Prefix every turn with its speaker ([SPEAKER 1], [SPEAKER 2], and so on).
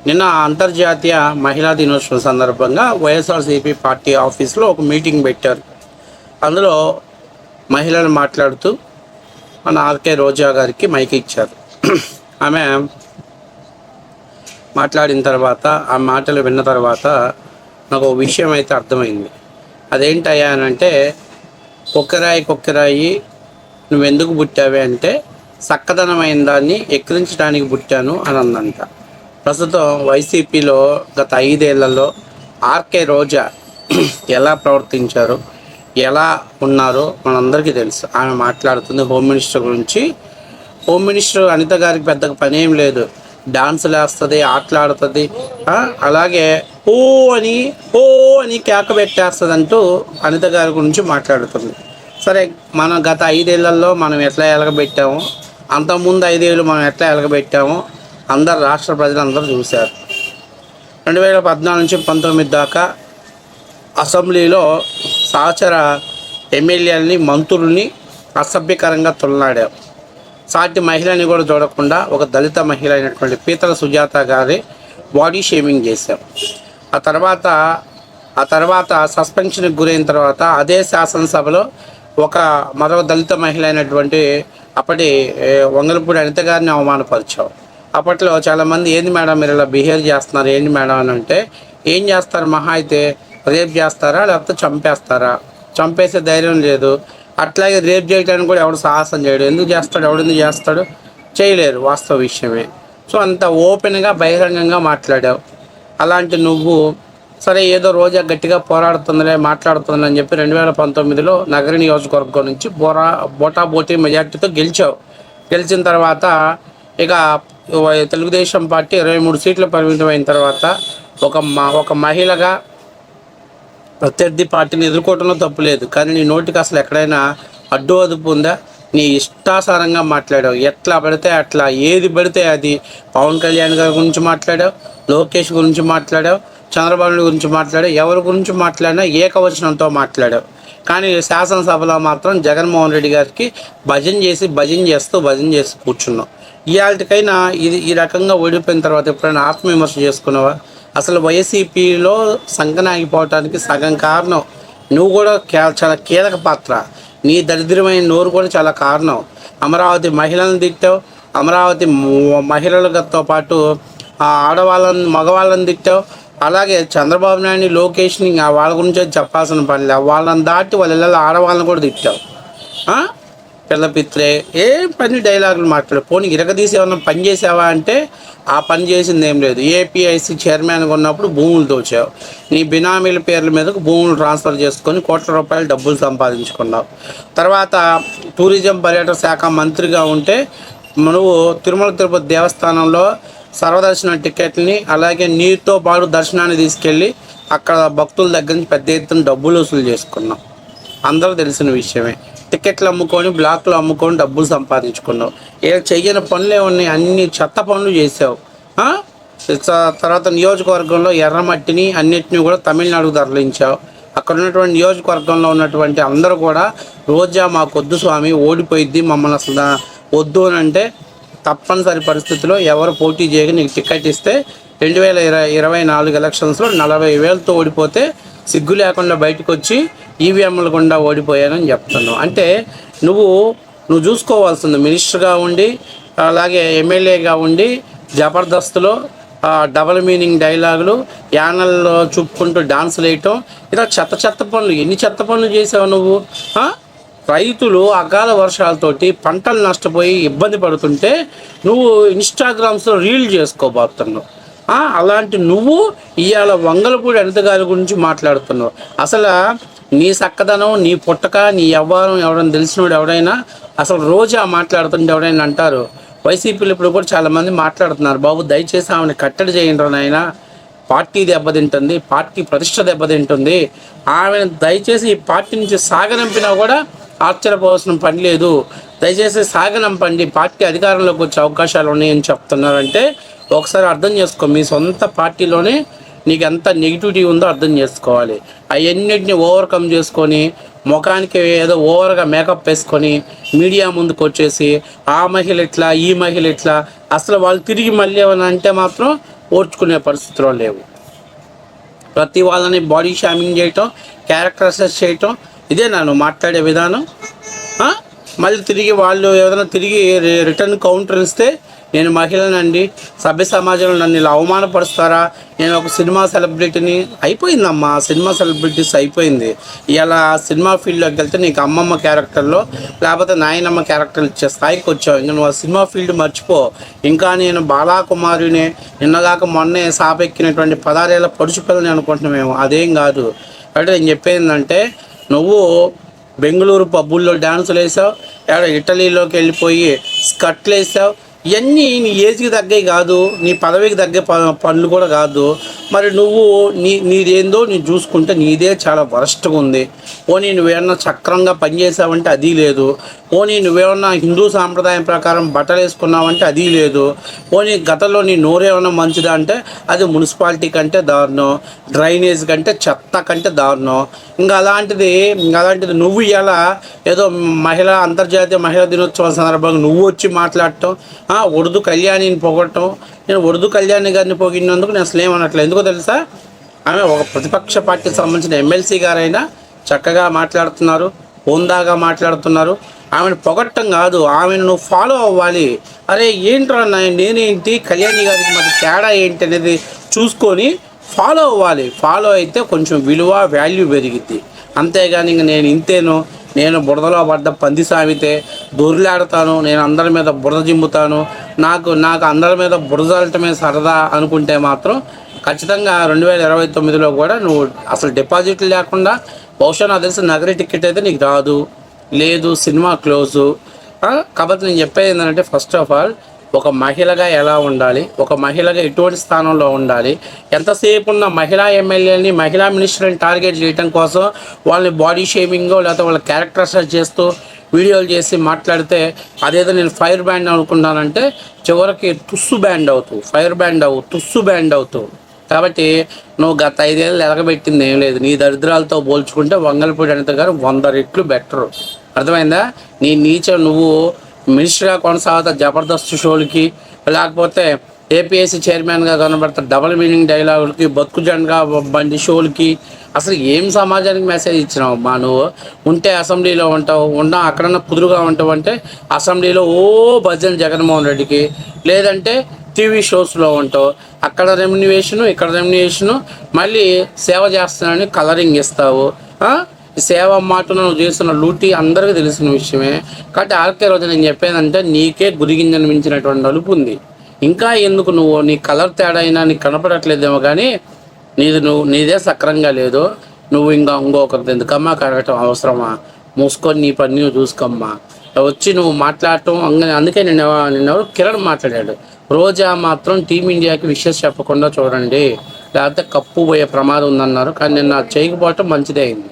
[SPEAKER 1] నిన్న అంతర్జాతీయ మహిళా దినోత్సవం సందర్భంగా వైఎస్ఆర్సీపీ పార్టీ ఆఫీస్లో ఒక మీటింగ్ పెట్టారు. అందులో మహిళలు మాట్లాడుతూ మన ఆర్కే రోజా గారికి మైక్ ఇచ్చారు. ఆమె మాట్లాడిన తర్వాత, ఆ మాటలు విన్న తర్వాత నాకు ఒక విషయం అయితే అర్థమైంది. అదేంటయ్యా అని అంటే, కొక్కరాయి నువ్వెందుకు పుట్టావే అంటే, చక్కదనమైన దాన్ని ఎక్కిరించడానికి పుట్టాను అని అందంట. ప్రస్తుతం వైసీపీలో గత 5 ఏళ్లలో ఆర్కే రోజా ఎలా ప్రవర్తించారో, ఎలా ఉన్నారో మనందరికీ తెలుసు. ఆమె మాట్లాడుతుంది హోమ్ మినిస్టర్ గురించి. హోమ్ మినిస్టర్ అనిత గారికి పెద్దగా పని ఏం లేదు, డాన్సులు వేస్తుంది, ఆటలాడుతుంది, అలాగే ఓ అని కేక పెట్టేస్తుంది అంటూ అనిత గారి గురించి మాట్లాడుతుంది. సరే, మనం గత 5 ఏళ్లలో మనం ఎట్లా ఎలగబెట్టామో, అంతకుముందు 5 ఏళ్ళు మనం ఎట్లా ఎలగబెట్టామో అందరు రాష్ట్ర ప్రజలందరూ చూశారు. 2014 నుంచి 19 దాకా అసెంబ్లీలో సహచర ఎమ్మెల్యేలని, మంత్రుల్ని అసభ్యకరంగా తొలనాడాం. సాటి మహిళని కూడా చూడకుండా ఒక దళిత మహిళ అయినటువంటి పీతల సుజాత గారి బాడీ షేమింగ్ చేశాం. ఆ తర్వాత సస్పెన్షన్కి గురైన తర్వాత అదే శాసనసభలో మరో దళిత మహిళ అయినటువంటి అప్పటి వంగలపూడి అనిత గారిని అవమానపరిచాం. అప్పట్లో చాలామంది ఏంది మేడం మీరు ఇలా బిహేవ్ చేస్తున్నారు, ఏంటి మేడం అని అంటే, ఏం చేస్తారు, మహా అయితే రేప్ చేస్తారా లేకపోతే చంపేస్తారా, చంపేసే ధైర్యం లేదు. అట్లాగే రేప్ చేయడానికి కూడా ఎవడు సాహసం చేయడు. ఎందుకు చేస్తాడు, చేయలేరు, వాస్తవ విషయమే. సో అంత ఓపెన్గా బహిరంగంగా మాట్లాడావు. అలాంటి నువ్వు సరే ఏదో రోజా గట్టిగా మాట్లాడుతుందని చెప్పి 2019లో నగర నియోజకవర్గం నుంచి బోటాబోటీ మెజార్టీతో గెలిచిన తర్వాత ఇక తెలుగుదేశం పార్టీ 23 సీట్లు పరిమితమైన తర్వాత ఒక మహిళగా ప్రత్యర్థి పార్టీని ఎదుర్కోవడంలో తప్పులేదు. కానీ నీ నోటికి అసలు ఎక్కడైనా అడ్డు అదుపు ఉందా? నీ ఇష్టాసారంగా మాట్లాడావు, ఎట్లా పడితే అట్లా, ఏది పడితే అది. పవన్ కళ్యాణ్ గారి గురించి మాట్లాడావు, లోకేష్ గురించి మాట్లాడావు, చంద్రబాబు గురించి మాట్లాడావు, ఎవరి గురించి మాట్లాడినా ఏకవచనంతో మాట్లాడావు. కానీ శాసనసభలో మాత్రం జగన్మోహన్ రెడ్డి గారికి భజన చేస్తూ కూర్చున్నావు. ఇవాళకైనా ఈ రకంగా ఓడిపోయిన తర్వాత ఎప్పుడైనా ఆత్మవిమర్శ చేసుకున్నావా? అసలు వైసీపీలో సంకనాగిపోవటానికి సగం కారణం నువ్వు కూడా చాలా కీలక పాత్ర. నీ దరిద్రమైన నోరు కూడా చాలా కారణం. అమరావతి మహిళలను తిట్టావు, అమరావతి మహిళలతో పాటు మగవాళ్ళని తిట్టావు. అలాగే చంద్రబాబు నాయుడిని, లోకేష్ని వాళ్ళ గురించి చెప్పాల్సిన పని లేదు. వాళ్ళని దాటి వాళ్ళ ఇళ్ళలో ఆడవాళ్ళని కూడా తిట్టావు. పిల్లపిత్రే ఏ పని డైలాగులు మాట్లాడు. పోనీ ఇరగదీసి ఏమన్నా పని చేసావా అంటే ఆ పని చేసింది ఏం లేదు. ఏపీఐసి చైర్మన్గా ఉన్నప్పుడు భూములు దోచావు. నీ బినామీల పేర్ల మీదకు భూములు ట్రాన్స్ఫర్ చేసుకొని కోట్ల రూపాయలు డబ్బులు సంపాదించుకున్నావు. తర్వాత టూరిజం పర్యాటక శాఖ మంత్రిగా ఉంటే నువ్వు తిరుమల తిరుపతి దేవస్థానంలో సర్వదర్శన టికెట్ని, అలాగే నీతో పాటు దర్శనాన్ని తీసుకెళ్ళి అక్కడ భక్తుల దగ్గర నుంచి పెద్ద ఎత్తున డబ్బులు వసూలు చేసుకున్నావు. అందరూ తెలిసిన విషయమే. టికెట్లు అమ్ముకొని, బ్లాక్లు అమ్ముకొని డబ్బులు సంపాదించుకున్నావు. చెయ్యని పనులే ఉన్నాయి, అన్ని చెత్త పనులు చేసావు. తర్వాత నియోజకవర్గంలో ఎర్రమట్టిని అన్నిటిని కూడా తమిళనాడుకు తరలించావు. అక్కడ ఉన్నటువంటి నియోజకవర్గంలో ఉన్నటువంటి అందరూ కూడా రోజా మాకొద్దు స్వామి, ఓడిపోయిద్ది, మమ్మల్ని అసలు వద్దు అని అంటే తప్పనిసరి పరిస్థితిలో ఎవరు పోటీ చేయక నీకు టికెట్ ఇస్తే 2024 ఎలక్షన్స్లో 40,000తో ఓడిపోతే సిగ్గు లేకుండా బయటకు వచ్చి ఈవీఎంల గుండా ఓడిపోయానని చెప్తున్నావు. అంటే నువ్వు చూసుకోవాల్సింది మినిస్టర్గా ఉండి, అలాగే ఎమ్మెల్యేగా ఉండి జబర్దస్త్లో డబల్ మీనింగ్ డైలాగులు, యానల్లో చూపుకుంటూ డాన్సులు వేయటం, ఇలా చెత్త పనులు. ఎన్ని చెత్త పనులు చేసావు నువ్వు? రైతులు అకాల వర్షాలతోటి పంటలు నష్టపోయి ఇబ్బంది పడుతుంటే నువ్వు ఇన్స్టాగ్రామ్స్లో రీల్ చేసుకోబోతున్నావు. అలాంటి నువ్వు ఇవాళ వంగలపూడి అనిత గారి గురించి మాట్లాడుతున్నావు. అసలు నీ చక్కదనం, నీ పుట్టక, నీ వ్యవహారం ఎవరైనా తెలిసినోడు ఎవడైనా, అసలు రోజా మాట్లాడుతుంటే ఎవడైనా అంటారు. వైసీపీలు ఇప్పుడు కూడా చాలామంది మాట్లాడుతున్నారు, బాబు దయచేసి ఆమెను కట్టడి చేయండి నాయన, పార్టీ దెబ్బతింటుంది, పార్టీ ప్రతిష్ట దెబ్బతింటుంది, ఆమెను దయచేసి ఈ పార్టీ నుంచి సాగనంపినా కూడా ఆశ్చర్యపోవాల్సిన పని లేదు, దయచేసి సాగనంపండి, పార్టీ అధికారంలోకి వచ్చే అవకాశాలు ఉన్నాయని చెప్తున్నారంటే ఒకసారి అర్థం చేసుకో. మీ సొంత పార్టీలోనే నీకు ఎంత నెగిటివిటీ ఉందో అర్థం చేసుకోవాలి. అవన్నిటిని ఓవర్కమ్ చేసుకొని ముఖానికి ఏదో ఓవర్గా మేకప్ వేసుకొని మీడియా ముందుకు వచ్చేసి ఆ మహిళ ఇట్లా, ఈ మహిళ ఇట్లా, అసలు వాళ్ళు తిరిగి మళ్ళీ ఏమన్నా అంటే మాత్రం ఓర్చుకునే పరిస్థితిలో లేవు. ప్రతి వాళ్ళని బాడీ షామింగ్ చేయటం, క్యారెక్టర్ అసెస్ చేయటం, ఇదే నువ్వు మాట్లాడే విధానం. మళ్ళీ తిరిగి వాళ్ళు ఏదైనా తిరిగి రిటర్న్ కౌంటర్ ఇస్తే నేను మహిళనండి, సభ్య సమాజంలో నన్ను ఇలా అవమానపరుస్తారా, నేను ఒక సినిమా సెలబ్రిటీని, అయిపోయిందమ్మా సినిమా సెలబ్రిటీస్ అయిపోయింది. ఇలా సినిమా ఫీల్డ్లోకి వెళ్తే నీకు అమ్మమ్మ క్యారెక్టర్లో లేకపోతే నాయనమ్మ క్యారెక్టర్లు ఇచ్చే స్థాయికి వచ్చావు. ఇంకా నువ్వు ఆ సినిమా ఫీల్డ్ మర్చిపో. ఇంకా నేను బాలాకుమారిని నిన్నగాక మొన్నే సాపెక్కినటువంటి 16 ఏళ్ళ పడుచు పిల్లని అనుకుంటున్నామేమో, అదేం కాదు. అంటే నేను చెప్పేందంటే నువ్వు బెంగళూరు పబ్బుల్లో డ్యాన్సులు వేసావు, ఇటలీలోకి వెళ్ళిపోయి స్కట్లు వేసావు. ఇవన్నీ నీ ఏజ్కి తగ్గవి కాదు, నీ పదవికి తగ్గే పనులు కూడా కాదు. మరి నువ్వు నీదేందో నీ చూసుకుంటే నీదే చాలా వరస్ట్గా ఉంది. పోనీ నువ్వేమన్నా చక్రంగా పనిచేసావంటే అది లేదు. పోనీ నువ్వేమన్నా హిందూ సాంప్రదాయం ప్రకారం బట్టలు వేసుకున్నావంటే అది లేదు. పోనీ గతంలో నీ నోరేమన్నా మంచిదా అంటే అది మున్సిపాలిటీ కంటే దారుణం, డ్రైనేజ్ కంటే చెత్త కంటే దారుణం. ఇంకా అలాంటిది నువ్వు ఇలా ఏదో అంతర్జాతీయ మహిళా దినోత్సవం సందర్భంగా నువ్వు వచ్చి మాట్లాడటం, ఉర్దూ కళ్యాణిని పొగడటం. నేను ఉర్దూ కళ్యాణి గారిని పొగిడినందుకు నేను అసలు ఏమనట్లేదు. ఎందుకో తెలుసా, ఆమె ఒక ప్రతిపక్ష పార్టీకి సంబంధించిన ఎమ్మెల్సీ గారైనా చక్కగా మాట్లాడుతున్నారు, హోందాగా మాట్లాడుతున్నారు. ఆమెను పొగట్టం కాదు, ఆమెను నువ్వు ఫాలో అవ్వాలి. అరే ఏంట్రా నేనేంటి కళ్యాణి గారికి మరి తేడా ఏంటి అనేది చూసుకొని ఫాలో అవ్వాలి. ఫాలో అయితే కొంచెం విలువ వాల్యూ పెరిగిద్ది. అంతేగాని ఇంక నేను ఇంతేను, నేను బురదలో పడ్డ పంది సామితే దొర్లాడతాను, నేను అందరి మీద బురద జిమ్ముతాను, నాకు అందరి మీద బురద చల్లటమే సరదా అనుకుంటే మాత్రం ఖచ్చితంగా 2029లో కూడా నువ్వు అసలు డిపాజిట్లు లేకుండా, బహుశా నాకు తెలిసి నగరి టికెట్ అయితే నీకు రాదు, లేదు సినిమా క్లోజు. కాబట్టి నేను చెప్పేది ఏంటంటే ఫస్ట్ ఆఫ్ ఆల్ ఒక మహిళగా ఎలా ఉండాలి, ఒక మహిళగా ఎటువంటి స్థానంలో ఉండాలి, ఎంతసేపు ఉన్న మహిళా ఎమ్మెల్యేలని మహిళా మినిస్టర్ని టార్గెట్ చేయడం కోసం వాళ్ళని బాడీ షేమింగో లేకపోతే వాళ్ళ క్యారెక్టర్ అసెస్ చేస్తూ వీడియోలు చేసి మాట్లాడితే అదేదో నేను ఫైర్ బ్యాండ్ అనుకున్నానంటే చివరికి తుస్సు బ్యాండ్ అవుతావు, ఫైర్ బ్యాండ్ అవు తుస్సు బ్యాండ్ అవుతావు. కాబట్టి నువ్వు గత 5 ఏళ్ళు ఎలగబెట్టింది ఏం లేదు. నీ దరిద్రాలతో పోల్చుకుంటే వంగలపూడి అనిత గారు 100 రెట్లు బెటరు. అర్థమైందా? నువ్వు మినిస్టర్గా కొనసాగుతా జబర్దస్త్ షోలకి, లేకపోతే ఏపీఎస్సీ చైర్మన్గా కనబడతా డబుల్ మీనింగ్ డైలాగులకి, బతుకు జెండా బండి షోలకి. అసలు ఏం సమాజానికి మెసేజ్ ఇచ్చినావు మా నువ్వు? ఉంటే అసెంబ్లీలో ఉంటావు, అక్కడన్నా కుదురుగా ఉంటావు అంటే అసెంబ్లీలో భజన జగన్మోహన్ రెడ్డికి, లేదంటే టీవీ షోస్లో ఉంటావు, అక్కడ రెమ్యునేషను ఇక్కడ రెమ్యునేషను, మళ్ళీ సేవ చేస్తున్నానని కలరింగ్ ఇస్తావు. సేవ మాటను నువ్వు చేస్తున్న లూటీ అందరికీ తెలిసిన విషయమే. కాబట్టి ఆర్కే రోజు నేను చెప్పేదంటే నీకే గురిగింజను మించినటువంటి నలుపు ఉంది. ఇంకా ఎందుకు నువ్వు నీ కలర్ తేడా అయినా నీకు కనపడట్లేదేమో కానీ నీదే సక్రంగా లేదు. నువ్వు ఇంకొకరిది ఎందుకమ్మా కడగటం అవసరమా? మూసుకొని నీ పని నువ్వు చూసుకోమ్మా. వచ్చి నువ్వు మాట్లాడటం అందుకే నిన్నెవరు కిరణ్ మాట్లాడాడు, రోజా మాత్రం టీమిండియాకి విషయం చెప్పకుండా చూడండి లేకపోతే కప్పు పోయే ప్రమాదం ఉందన్నారు. కానీ నిన్న చేయకపోవటం మంచిదే అయింది.